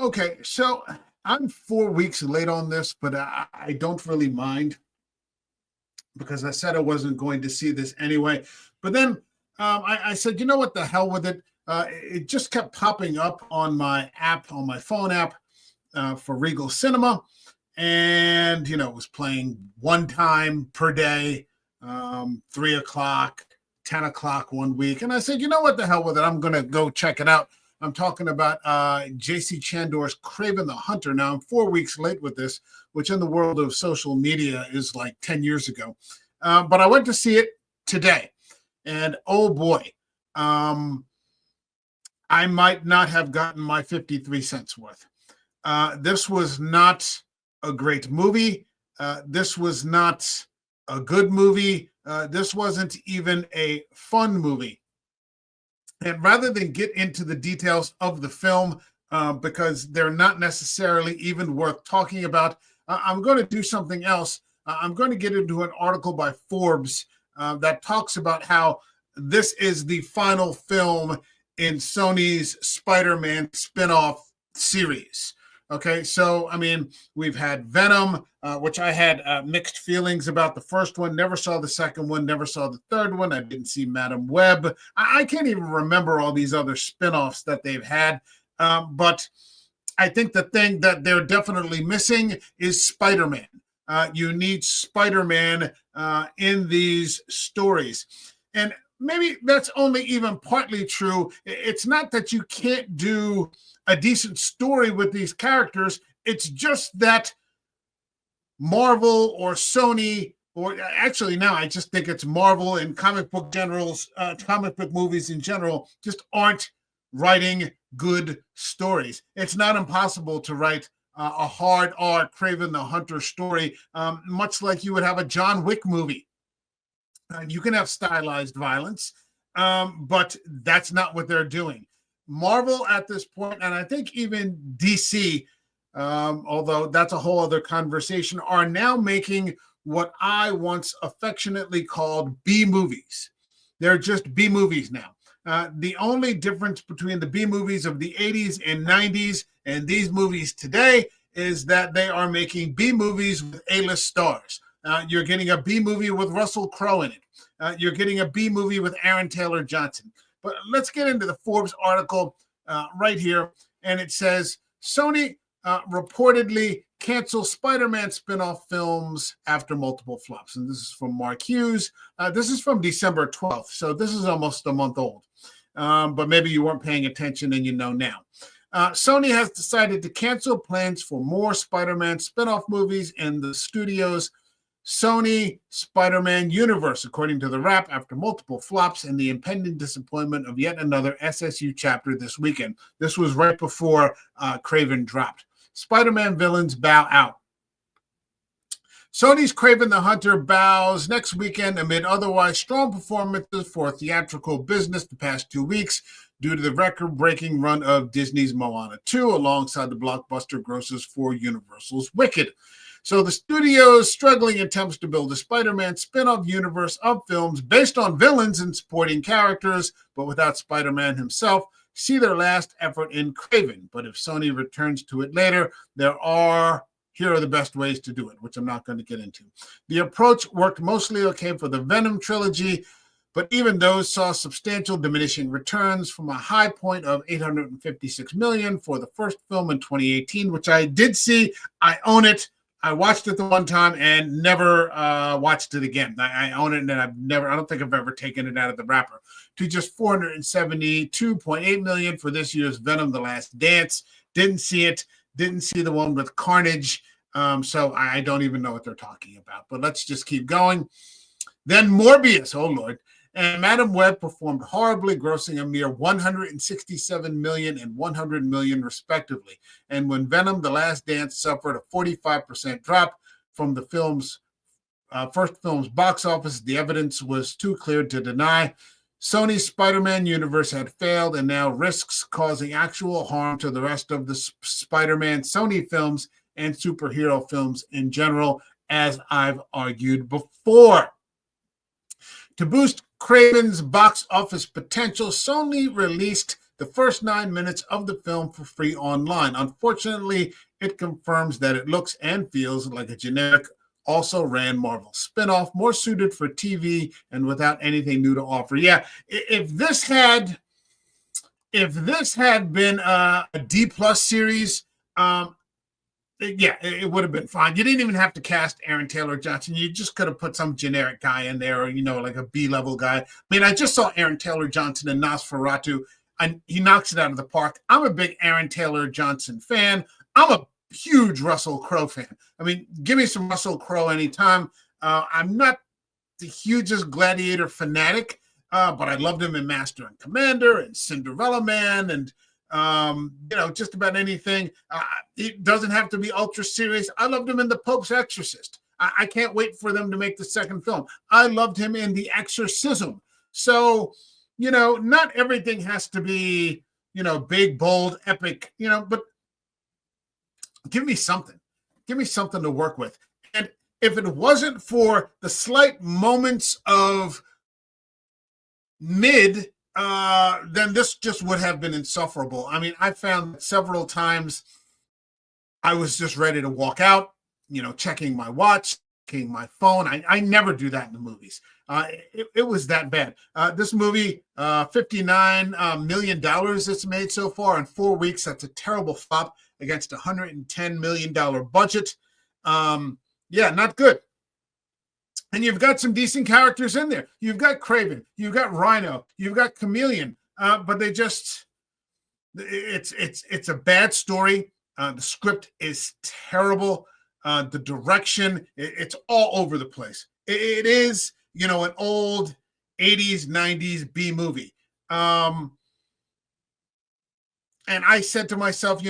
Okay, so I'm 4 weeks late on this, but I don't really mind because I said I wasn't going to see this anyway. But then I said, you know what, the hell with it. It just kept popping up on my app, on my phone app for Regal Cinema. And, it was playing one time per day, 3 o'clock, 10 o'clock one week. And I said, you know what, the hell with it. I'm going to go check it out. I'm talking about J.C. Chandor's Kraven the Hunter. Now, I'm 4 weeks late with this, which in the world of social media is like 10 years ago. But I went to see it today. And oh boy, I might not have gotten my 53 cents worth. This was not a great movie. This was not a good movie. This wasn't even a fun movie. And rather than get into the details of the film, because they're not necessarily even worth talking about, I'm going to do something else. I'm going to get into an article by Forbes that talks about how this is the final film in Sony's Spider-Man spinoff series. Okay, so, I mean, we've had Venom, which I had mixed feelings about the first one, never saw the second one, never saw the third one. I didn't see Madam Web. I can't even remember all these other spinoffs that they've had. But I think the thing that they're definitely missing is Spider-Man. You need Spider-Man in these stories. And maybe that's only even partly true. It's not that you can't do a decent story with these characters. It's just that Marvel or Sony, or actually now I just think it's Marvel and comic book movies in general, just aren't writing good stories. It's not impossible to write a hard R Kraven the Hunter story, much like you would have a John Wick movie. You can have stylized violence, but that's not what they're doing. Marvel at this point, and I think even DC, although that's a whole other conversation, are now making what I once affectionately called B movies. They're just B movies now. The only difference between the B movies of the 80s and 90s and these movies today is that they are making B movies with A-list stars. You're getting a B movie with Russell Crowe in it. You're getting a B movie with Aaron Taylor Johnson. But let's get into the Forbes article right here. And it says, Sony reportedly cancels Spider-Man spinoff films after multiple flops. And this is from Mark Hughes. This is from December 12th. So this is almost a month old. But maybe you weren't paying attention and you know now. Sony has decided to cancel plans for more Spider-Man spinoff movies in the studio's Sony Spider-Man universe, according to the Wrap, after multiple flops and the impending disappointment of yet another SSU chapter this weekend. This was right before Kraven dropped. Spider-Man villains bow out. Sony's Kraven the Hunter bows next weekend amid otherwise strong performances for theatrical business the past 2 weeks due to the record-breaking run of Disney's Moana 2 alongside the blockbuster grosses for Universal's Wicked. So the studio's struggling attempts to build a Spider-Man spin-off universe of films based on villains and supporting characters, but without Spider-Man himself, see their last effort in Kraven. But if Sony returns to it later, here are the best ways to do it, which I'm not going to get into. The approach worked mostly okay for the Venom trilogy, but even those saw substantial diminishing returns from a high point of $856 million for the first film in 2018, which I did see. I own it. I watched it the one time and never watched it again. I own it, and I don't think I've ever taken it out of the wrapper. To just $472.8 million for this year's Venom: The Last Dance. Didn't see it. Didn't see the one with Carnage. So I don't even know what they're talking about. But let's just keep going. Then Morbius. Oh, Lord. And Madam Web performed horribly, grossing a mere $167 million and $100 million, respectively. And when Venom: The Last Dance suffered a 45% drop from the first film's box office, the evidence was too clear to deny. Sony's Spider-Man universe had failed and now risks causing actual harm to the rest of the Spider-Man Sony films and superhero films in general, as I've argued before. To boost Kraven's box office potential, Sony released the first 9 minutes of the film for free online. Unfortunately, it confirms that it looks and feels like a generic also ran Marvel spinoff, more suited for TV and without anything new to offer. Yeah, if this had been a D plus series, it would have been fine. You didn't even have to cast Aaron Taylor Johnson. You just could have put some generic guy in there, or like a B-level guy. I mean, I just saw Aaron Taylor Johnson in Nosferatu, and he knocks it out of the park. I'm a big Aaron Taylor Johnson fan. I'm a huge Russell Crowe fan. I mean, give me some Russell Crowe anytime. I'm not the hugest Gladiator fanatic, but I loved him in Master and Commander and Cinderella Man and just about anything. It doesn't have to be ultra serious. I loved him in The Pope's Exorcist. I can't wait for them to make the second film. I loved him in The Exorcism. So, not everything has to be, big, bold, epic, but give me something. Give me something to work with. And if it wasn't for the slight moments of mid, then this just would have been insufferable. I mean, I found several times I was just ready to walk out, checking my watch, checking my phone. I never do that in the movies. It was that bad. This movie, $59 million it's made so far in 4 weeks. That's a terrible flop against a $110 million budget. Not good. And you've got some decent characters in there. You've got Kraven, you've got Rhino, you've got Chameleon, but they just, it's a bad story. The script is terrible. The direction, it's all over the place. It is, an old 80s, 90s B movie. And I said to myself,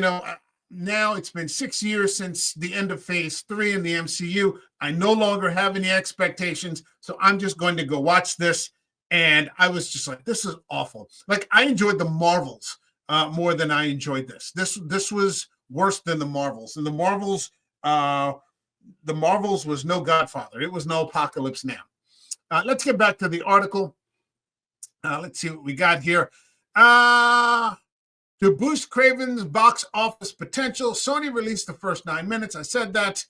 now it's been 6 years since the end of phase 3 in the MCU. I no longer have any expectations, so I'm just going to go watch this. And I was just like, this is awful. Like, I enjoyed the Marvels more than I enjoyed this. This was worse than the Marvels. And the Marvels was no Godfather. It was no Apocalypse Now. Let's get back to the article. Let's see what we got here. To boost Kraven's box office potential, Sony released the first 9 minutes. I said that.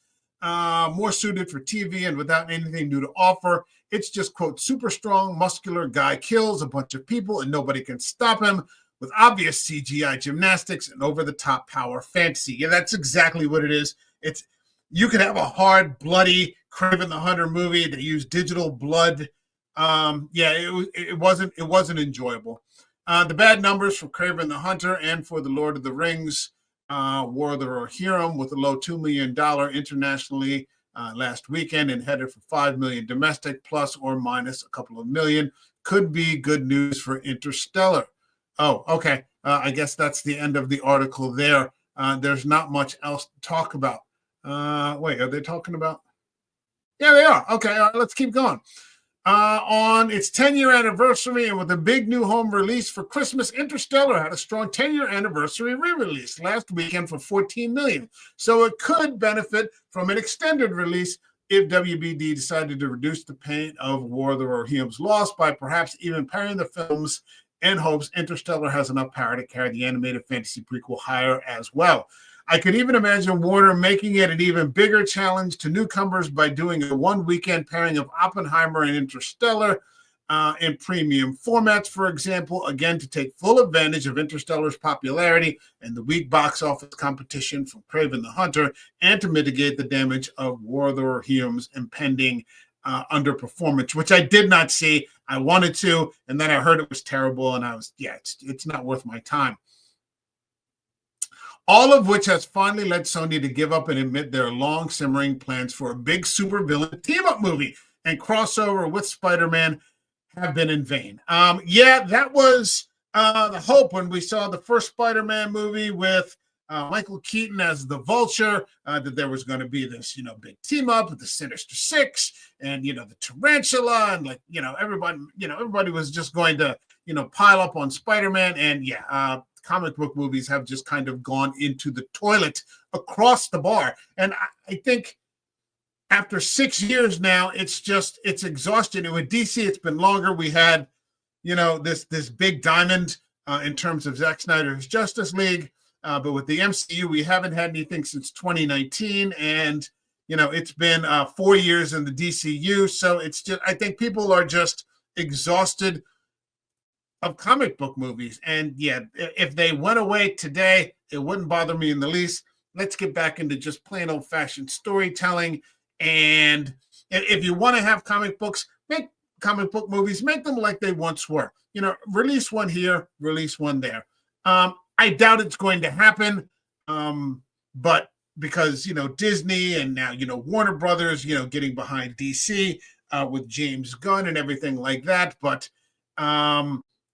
More suited for TV and without anything new to offer. It's just, quote, super strong, muscular guy kills a bunch of people and nobody can stop him with obvious CGI gymnastics and over-the-top power fantasy. Yeah, that's exactly what it is. You could have a hard, bloody Kraven the Hunter movie that used digital blood. It wasn't enjoyable. The bad numbers for Kraven the Hunter and for the Lord of the Rings, War of the Rohirrim, with a low $2 million internationally last weekend and headed for $5 million domestic, plus or minus a couple of million, could be good news for Interstellar. Oh, okay. I guess that's the end of the article there. There's not much else to talk about. Wait, are they talking about? Yeah, they are. Okay, let's keep going. On its 10-year anniversary and with a big new home release for Christmas, Interstellar had a strong 10-year anniversary re-release last weekend for $14 million. So it could benefit from an extended release if WBD decided to reduce the pain of War of the Rohirrim's loss by perhaps even pairing the films in hopes Interstellar has enough power to carry the animated fantasy prequel higher as well. I could even imagine Warner making it an even bigger challenge to newcomers by doing a one-weekend pairing of Oppenheimer and Interstellar in premium formats, for example, again, to take full advantage of Interstellar's popularity and the weak box office competition from Kraven the Hunter, and to mitigate the damage of War of the Rohirrim's impending underperformance, which I did not see. I wanted to, and then I heard it was terrible, and I was, it's not worth my time. All of which has finally led Sony to give up and admit their long simmering plans for a big supervillain team-up movie and crossover with Spider-Man have been in vain. That was the hope when we saw the first Spider-Man movie with Michael Keaton as the Vulture, that there was going to be this, big team-up with the Sinister Six and, the Tarantula, and everybody was just going to, pile up on Spider-Man. And comic book movies have just kind of gone into the toilet across the bar. And I think after 6 years now, it's exhaustion. And with DC, it's been longer. We had, this big diamond in terms of Zack Snyder's Justice League. But with the MCU, we haven't had anything since 2019. And, it's been 4 years in the DCU. So it's just, I think people are just exhausted of comic book movies. And yeah, if they went away today, it wouldn't bother me in the least. Let's get back into just plain old fashioned storytelling. And if you want to have comic books, make comic book movies, make them like they once were. Release one here, release one there. I doubt it's going to happen. But because, Disney and now, Warner Brothers, getting behind DC with James Gunn and everything like that. But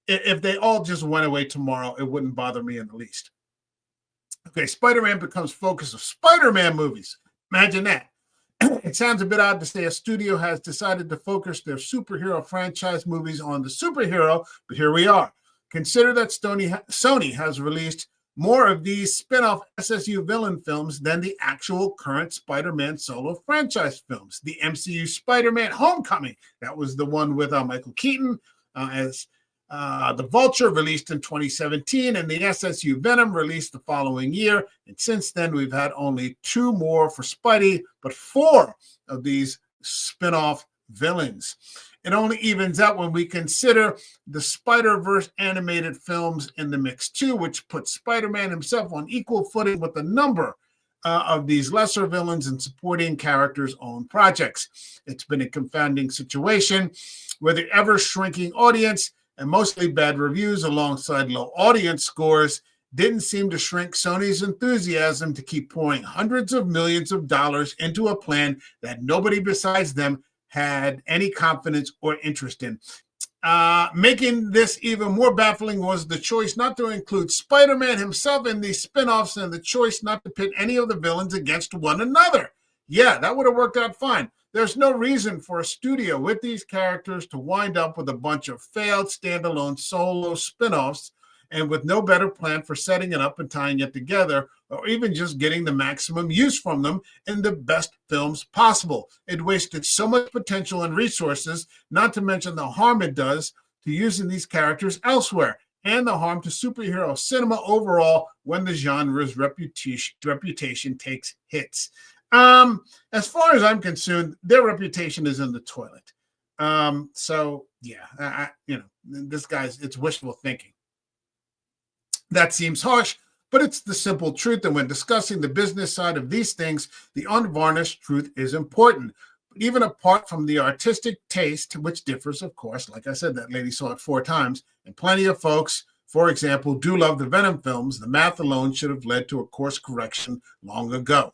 if they all just went away tomorrow, it wouldn't bother me in the least. Okay, Spider-Man becomes focus of Spider-Man movies. Imagine that. It sounds a bit odd to say a studio has decided to focus their superhero franchise movies on the superhero, but here we are. Consider that Sony has released more of these spin-off SSU villain films than the actual current Spider-Man solo franchise films. The MCU Spider-Man Homecoming, that was the one with Michael Keaton as the Vulture, released in 2017, and the SSU Venom released the following year. And since then, we've had only 2 more for Spidey, but 4 of these spin-off villains. It only evens out when we consider the Spider-Verse animated films in the mix too, which puts Spider-Man himself on equal footing with a number of these lesser villains and supporting characters' own projects. It's been a confounding situation where the ever-shrinking audience and mostly bad reviews alongside low audience scores didn't seem to shrink Sony's enthusiasm to keep pouring hundreds of millions of dollars into a plan that nobody besides them had any confidence or interest in. Making this even more baffling was the choice not to include Spider-Man himself in these spin-offs and the choice not to pit any of the villains against one another. Yeah, that would have worked out fine. There's no reason for a studio with these characters to wind up with a bunch of failed standalone solo spin-offs and with no better plan for setting it up and tying it together, or even just getting the maximum use from them in the best films possible. It wasted so much potential and resources, not to mention the harm it does to using these characters elsewhere, and the harm to superhero cinema overall when the genre's reputation takes hits. As far as I'm concerned, their reputation is in the toilet. So yeah, this guy's, it's wishful thinking. That seems harsh, but it's the simple truth. And when discussing the business side of these things, the unvarnished truth is important. But even apart from the artistic taste, which differs, of course, like I said, that lady saw it 4 times, and plenty of folks, for example, do love the Venom films, the math alone should have led to a course correction long ago.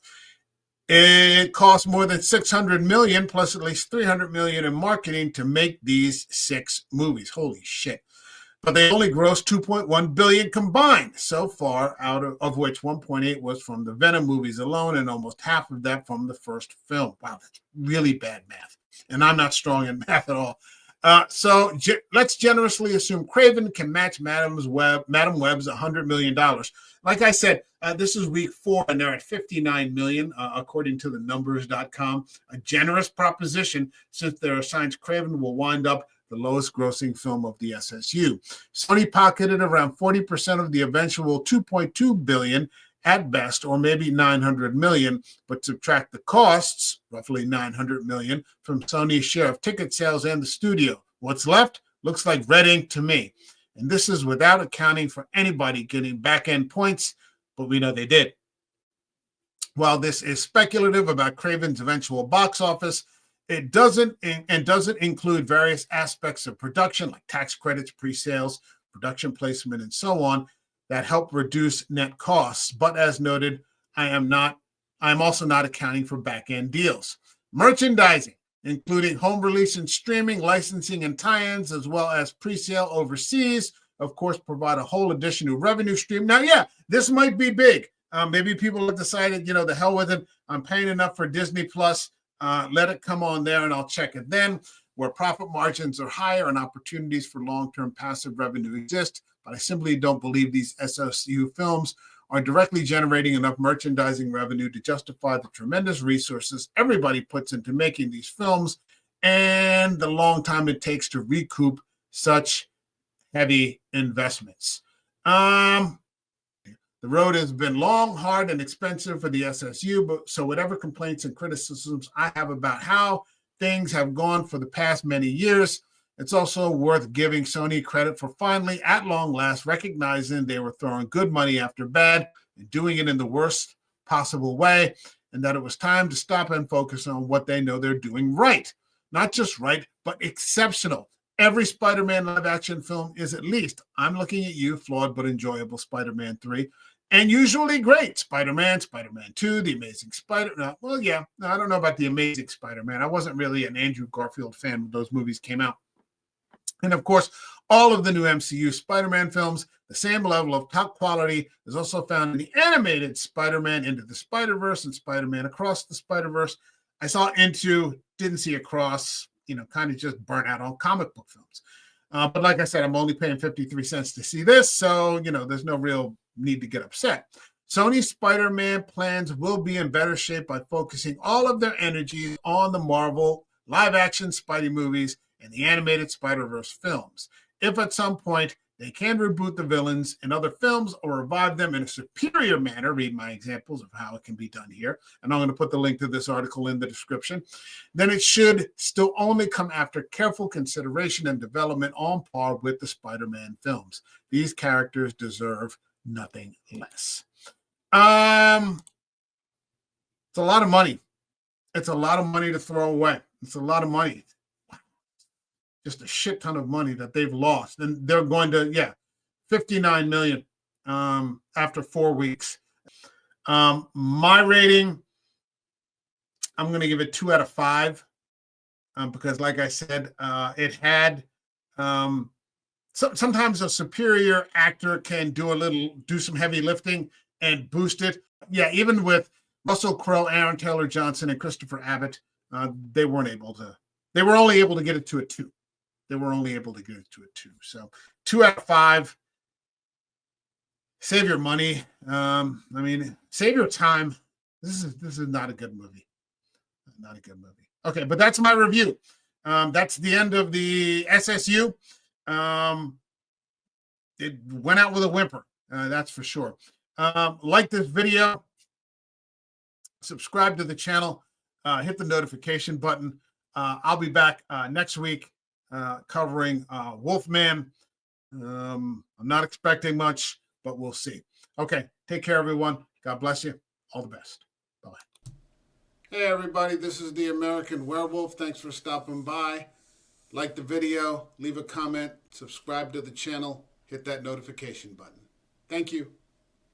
It cost more than $600 million plus at least $300 million in marketing to make these 6 movies. Holy shit. But they only grossed $2.1 billion combined so far, out of which 1.8 was from the Venom movies alone, and almost half of that from the first film. Wow, that's really bad math. And I'm not strong in math at all. So let's generously assume Kraven can match Madam Web's $100 million. Like I said, this is week 4, and they're at $59 million, according to the numbers.com. A generous proposition, since their signs Kraven will wind up the lowest grossing film of the SSU. Sony pocketed around 40% of the eventual $2.2 billion at best, or maybe $900 million, but subtract the costs, roughly $900 million, from Sony's share of ticket sales and the studio. What's left? Looks like red ink to me. And this is without accounting for anybody getting back-end points, but we know they did. While this is speculative about Kraven's eventual box office, it doesn't include various aspects of production like tax credits, pre-sales, production placement, and so on that help reduce net costs. But as noted, I'm also not accounting for back-end deals. Merchandising, including home release and streaming, licensing and tie-ins, as well as pre-sale overseas, of course, provide a whole additional revenue stream. Now, yeah, this might be big. Maybe people have decided, the hell with it. I'm paying enough for Disney Plus. Let it come on there and I'll check it then, where profit margins are higher and opportunities for long-term passive revenue exist. But I simply don't believe these SSU films are directly generating enough merchandising revenue to justify the tremendous resources everybody puts into making these films and the long time it takes to recoup such heavy investments. The road has been long, hard, and expensive for the SSU, but so whatever complaints and criticisms I have about how things have gone for the past many years, it's also worth giving Sony credit for finally, at long last, recognizing they were throwing good money after bad and doing it in the worst possible way, and that it was time to stop and focus on what they know they're doing right. Not just right, but exceptional. Every Spider-Man live-action film is at least, I'm looking at you, flawed but enjoyable Spider-Man 3, and usually great. Spider-Man, Spider-Man 2, The Amazing Spider-Man. Well, yeah, no, I don't know about The Amazing Spider-Man. I wasn't really an Andrew Garfield fan when those movies came out. And of course, all of the new MCU Spider-Man films, the same level of top quality is also found in the animated Spider-Man Into the Spider-Verse and Spider-Man Across the Spider-Verse. I saw Into, didn't see Across, kind of just burnt out on comic book films. But like I said, I'm only paying 53 cents to see this, so, there's no real need to get upset. Sony's Spider-Man plans will be in better shape by focusing all of their energies on the Marvel live-action Spidey movies and the animated Spider-Verse films. If at some point they can reboot the villains in other films or revive them in a superior manner, read my examples of how it can be done here, and I'm going to put the link to this article in the description, then it should still only come after careful consideration and development on par with the Spider-Man films. These characters deserve nothing less. It's a lot of money. It's a lot of money to throw away. It's a lot of money. Just a shit ton of money that they've lost. And they're going to, 59 million after 4 weeks. My rating, I'm going to give it 2 out of 5 because, like I said, it had sometimes a superior actor can do some heavy lifting and boost it. Yeah, even with Russell Crowe, Aaron Taylor Johnson, and Christopher Abbott, they weren't able to. They were only able to get it to a 2. So 2 out of 5. Save your money. Save your time. This is not a good movie. Not a good movie. Okay, but that's my review. That's the end of the SSU. It went out with a whimper. That's for sure. Like this video. Subscribe to the channel. Hit the notification button. I'll be back next week covering Wolfman. I'm not expecting much, but we'll see. Okay, take care, everyone. God bless you. All the best. Bye-bye. Hey, everybody. This is the American Werewolf. Thanks for stopping by. Like the video, leave a comment, subscribe to the channel, hit that notification button. Thank you.